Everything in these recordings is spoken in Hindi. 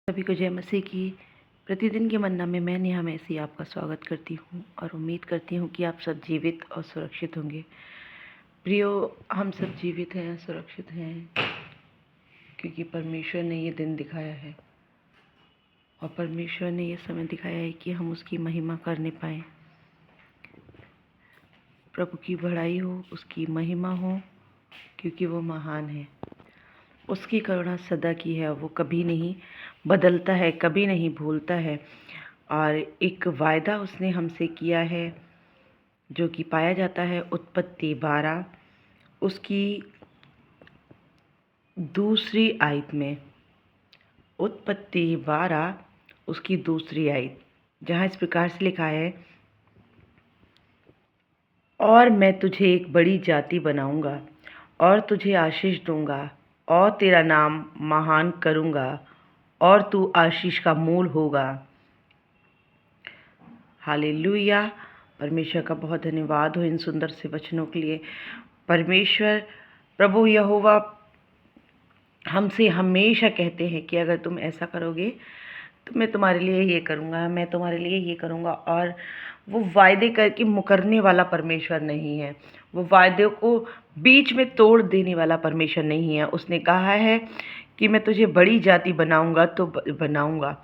सभी को जय मसीह की। प्रतिदिन के मन्ना में मैं नेहा मैसी आपका स्वागत करती हूँ और उम्मीद करती हूँ कि आप सब जीवित और सुरक्षित होंगे। प्रियो, हम सब जीवित हैं, सुरक्षित हैं, क्योंकि परमेश्वर ने ये दिन दिखाया है और परमेश्वर ने ये समय दिखाया है कि हम उसकी महिमा करने पाएँ। प्रभु की बड़ाई हो, उसकी महिमा हो, क्योंकि वो महान है। उसकी करुणा सदा की है, वो कभी नहीं बदलता है, कभी नहीं भूलता है। और एक वायदा उसने हमसे किया है जो कि पाया जाता है उत्पत्ति 12 उसकी दूसरी आयत में। उत्पत्ति 12 उसकी दूसरी आयत, जहाँ इस प्रकार से लिखा है, और मैं तुझे एक बड़ी जाति बनाऊंगा और तुझे आशीष दूंगा और तेरा नाम महान करूंगा और तू आशीष का मूल होगा। हालेलुया। परमेश्वर का बहुत धन्यवाद हो इन सुंदर से वचनों के लिए। परमेश्वर प्रभु यहोवा हमसे हमेशा कहते हैं कि अगर तुम ऐसा करोगे तो मैं तुम्हारे लिए ये करूँगा, मैं तुम्हारे लिए ये करूँगा। और वो वायदे करके मुकरने वाला परमेश्वर नहीं है, वो वायदे को बीच में तोड़ देने वाला परमेश्वर नहीं है। उसने कहा है कि मैं तुझे बड़ी जाति बनाऊँगा तो बनाऊँगा।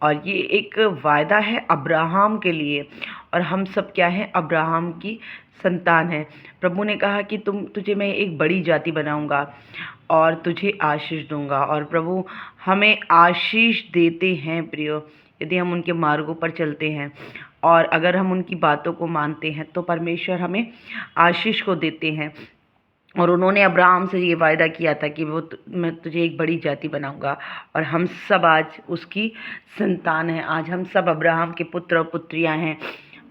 और ये एक वायदा है अब्राहम के लिए, और हम सब क्या हैं? अब्राहम की संतान है। प्रभु ने कहा कि तुझे मैं एक बड़ी जाति बनाऊंगा और तुझे आशीष दूंगा। और प्रभु हमें आशीष देते हैं प्रियो, यदि हम उनके मार्गों पर चलते हैं और अगर हम उनकी बातों को मानते हैं तो परमेश्वर हमें आशीष को देते हैं। और उन्होंने अब्राहम से ये वायदा किया था कि मैं तुझे एक बड़ी जाति बनाऊंगा। और हम सब आज उसकी संतान हैं, आज हम सब अब्राहम के पुत्र और पुत्रियां हैं।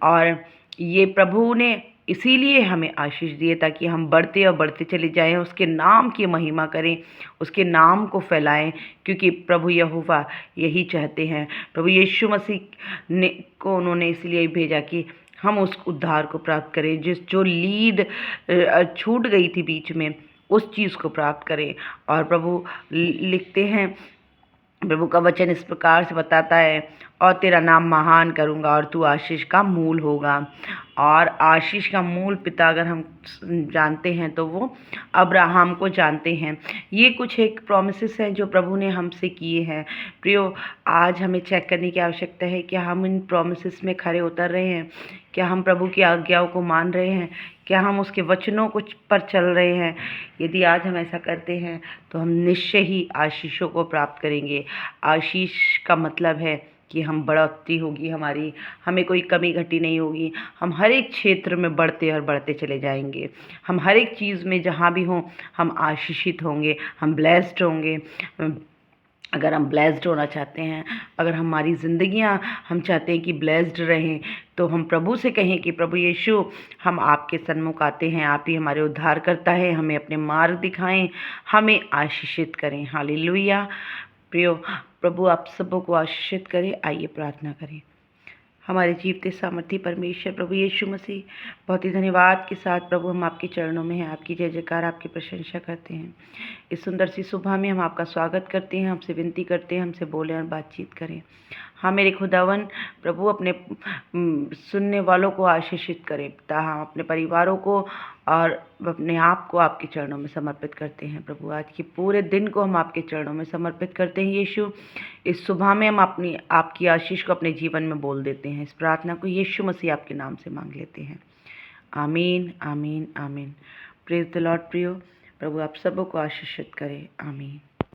और ये प्रभु ने इसीलिए हमें आशीष दिए ताकि हम बढ़ते और बढ़ते चले जाएं, उसके नाम की महिमा करें, उसके नाम को फैलाएं, क्योंकि प्रभु यहोवा यही चाहते हैं। प्रभु यीशु मसीह ने को उन्होंने इसलिए भेजा कि हम उस उद्धार को प्राप्त करें, जो लीड छूट गई थी बीच में, उस चीज़ को प्राप्त करें। और प्रभु लिखते हैं, प्रभु का वचन इस प्रकार से बताता है, और तेरा नाम महान करूंगा और तू आशीष का मूल होगा। और आशीष का मूल पिता अगर हम जानते हैं तो वो अब्राहम को जानते हैं। ये कुछ एक प्रॉमिसेस हैं जो प्रभु ने हमसे किए हैं। प्रियो, आज हमें चेक करने की आवश्यकता है, क्या हम इन प्रॉमिसेस में खरे उतर रहे हैं? क्या हम प्रभु की आज्ञाओं को मान रहे हैं? क्या हम उसके वचनों को पर चल रहे हैं? यदि आज हम ऐसा करते हैं तो हम निश्चय ही आशीषों को प्राप्त करेंगे। आशीष का मतलब है कि हम बढ़ोतरी होगी हमारी, हमें कोई कमी घटी नहीं होगी। हम हर एक क्षेत्र में बढ़ते और बढ़ते चले जाएंगे। हम हर एक चीज़ में जहाँ भी हों हम आशीषित होंगे, हम ब्लेस्ड होंगे। अगर हम ब्लेस्ड होना चाहते हैं, अगर हमारी ज़िंदगियां हम चाहते हैं कि ब्लेस्ड रहें, तो हम प्रभु से कहें कि प्रभु यीशु, हम आपके सन्मुख आते हैं, आप ही हमारे उद्धार करता है, हमें अपने मार्ग दिखाएं, हमें आशीषित करें। हालेलुया। प्रियो, प्रभु आप सबों को आशीषित करें। आइए प्रार्थना करें। हमारे जीवते सामर्थी परमेश्वर प्रभु यीशु मसीह, बहुत ही धन्यवाद के साथ प्रभु हम आपके चरणों में हैं, आपकी जय जयकार, आपकी प्रशंसा करते हैं। इस सुंदर सी सुबह में हम आपका स्वागत करते हैं, हमसे विनती करते हैं, हमसे बोलें और बातचीत करें। हाँ मेरे खुदावन प्रभु, अपने सुनने वालों को आशीषित करें पिता। हम अपने परिवारों को और अपने आप को आपके चरणों में समर्पित करते हैं प्रभु। आज के पूरे दिन को हम आपके चरणों में समर्पित करते हैं यीशु। इस सुबह में हम आपकी आशीष को अपने जीवन में बोल देते हैं। इस प्रार्थना को यीशु मसीह आपके नाम से मांग लेते हैं। आमीन, आमीन, आमीन। Praise the Lord. प्रियो, प्रभु आप सबों को आशीषित करें। आमीन।